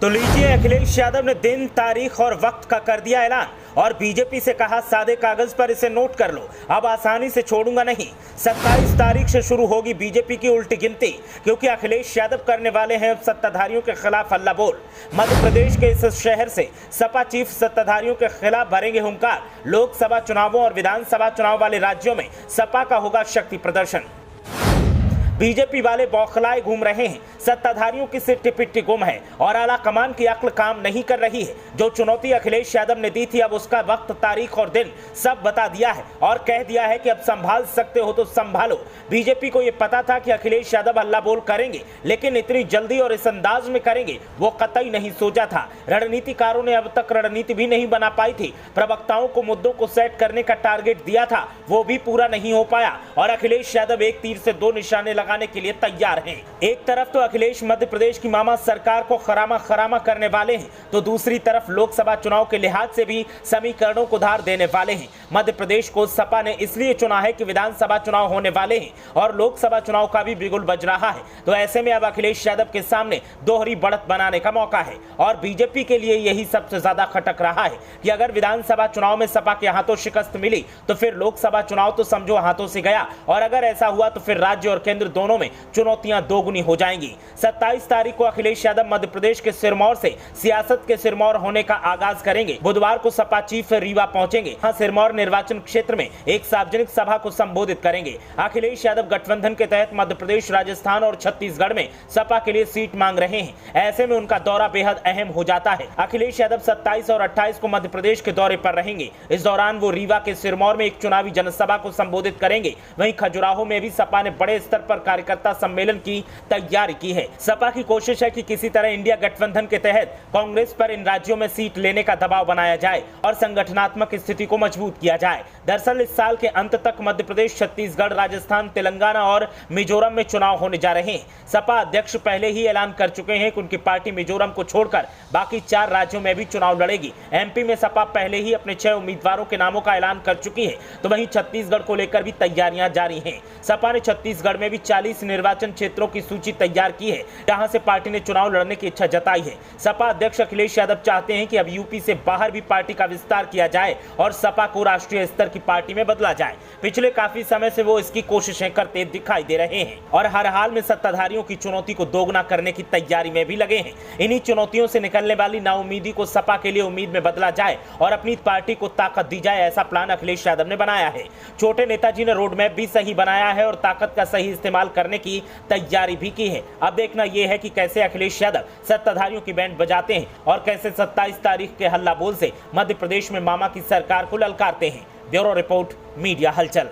तो लीजिए, अखिलेश यादव ने दिन, तारीख और वक्त का कर दिया ऐलान और बीजेपी से कहा सादे कागज पर इसे नोट कर लो, अब आसानी से छोड़ूंगा नहीं। 27 तारीख से शुरू होगी बीजेपी की उल्टी गिनती, क्योंकि अखिलेश यादव करने वाले हैं अब सत्ताधारियों के खिलाफ हल्ला बोल। मध्य प्रदेश के इस शहर से सपा चीफ सत्ताधारियों के खिलाफ भरेंगे हुंकार। लोकसभा चुनावों और विधानसभा चुनाव वाले राज्यों में सपा का होगा शक्ति प्रदर्शन। बीजेपी वाले बौखलाए घूम रहे हैं, सत्ताधारियों की सिट्टी पिट्टी गुम है और आला कमान की अक्ल काम नहीं कर रही है। जो चुनौती अखिलेश यादव ने दी थी, अब उसका वक्त, तारीख और दिन सब बता दिया है और कह दिया है कि अब संभाल सकते हो तो संभालो। बीजेपी को यह पता था कि अखिलेश यादव हल्ला बोल करेंगे, लेकिन इतनी जल्दी और इस अंदाज में करेंगे वो कतई नहीं सोचा था। रणनीतिकारों ने अब तक रणनीति भी नहीं बना पाई थी। प्रवक्ताओं को मुद्दों को सेट करने का टारगेट दिया था, वो भी पूरा नहीं हो पाया और अखिलेश यादव एक तीर से दो निशाने लगाने के लिए तैयार हैं। एक तरफ तो अखिलेश मध्य प्रदेश की मामा सरकार को खरामा खरामा करने वाले हैं, तो दूसरी तरफ लोकसभा चुनाव के लिहाज से भी समीकरणों को धार देने वाले हैं। मध्य प्रदेश को सपा ने इसलिए चुना है कि विधानसभा चुनाव होने वाले हैं और लोकसभा चुनाव का भी बिगुल बज रहा है। तो ऐसे में अब अखिलेश यादव के सामने दोहरी बढ़त बनाने का मौका है और बीजेपी के लिए यही सबसे ज्यादा खटक रहा है कि अगर विधानसभा चुनाव में सपा के हाथों शिकस्त मिली तो फिर लोकसभा चुनाव तो समझो हाथों से गया, और अगर ऐसा हुआ तो फिर राज्य और केंद्र दोनों में चुनौतियां दोगुनी हो जाएंगी। 27 तारीख को अखिलेश यादव मध्य प्रदेश के सिरमौर से सियासत के सिरमौर होने का आगाज करेंगे। बुधवार को सपा चीफ रीवा पहुंचेंगे। हाँ, सिरमौर निर्वाचन क्षेत्र में एक सार्वजनिक सभा को संबोधित करेंगे। अखिलेश यादव गठबंधन के तहत मध्य प्रदेश, राजस्थान और छत्तीसगढ़ में सपा के लिए सीट मांग रहे हैं। ऐसे में उनका दौरा बेहद अहम हो जाता है। अखिलेश यादव 27 और 28 को मध्य प्रदेश के दौरे पर रहेंगे। इस दौरान वो रीवा के सिरमौर में एक चुनावी जनसभा को संबोधित करेंगे। वहीं खजुराहो में भी सपा ने बड़े स्तर पर कार्यकर्ता सम्मेलन की तैयारी की है। सपा की कोशिश है कि किसी तरह इंडिया गठबंधन के तहत कांग्रेस पर इन राज्यों में सीट लेने का दबाव बनाया जाए और संगठनात्मक स्थिति को मजबूत किया जाए। दरअसल इस साल के अंत तक मध्य प्रदेश, छत्तीसगढ़, राजस्थान, तेलंगाना और मिजोरम में चुनाव होने जा रहे हैं। सपा अध्यक्ष पहले ही ऐलान कर चुके हैं कि उनकी पार्टी मिजोरम को छोड़कर बाकी 4 राज्यों में भी चुनाव लड़ेगी। एमपी में सपा पहले ही अपने 6 उम्मीदवारों के नामों का ऐलान कर चुकी है, तो वहीं छत्तीसगढ़ को लेकर भी तैयारियां जारी हैं। सपा ने छत्तीसगढ़ में भी 40 निर्वाचन क्षेत्रों की सूची तैयार की है, जहां से पार्टी ने चुनाव लड़ने की इच्छा जताई है। सपा अध्यक्ष अखिलेश यादव चाहते हैं कि अब यूपी से बाहर भी पार्टी का विस्तार किया जाए और सपा को राष्ट्रीय स्तर की पार्टी में बदला जाए। पिछले काफी समय से वो इसकी कोशिशें करते दिखाई दे रहे हैं और हर हाल में सत्ताधारियों की चुनौती को दोगुना करने की तैयारी में भी लगे हैं। इन्हीं चुनौतियों से निकलने वाली नाउमीदी को सपा के लिए उम्मीद में बदला जाए और अपनी पार्टी को ताकत दी जाए, ऐसा प्लान अखिलेश यादव ने बनाया है। छोटे नेताजी ने रोड मैप भी सही बनाया है और ताकत का सही इस्तेमाल करने की तैयारी भी की है। अब देखना यह है कि कैसे अखिलेश यादव सत्ताधारियों की बैंड बजाते हैं और कैसे 27 तारीख के हल्ला बोल से मध्य प्रदेश में मामा की सरकार को ललकारते हैं। ब्यूरो रिपोर्ट, मीडिया हलचल।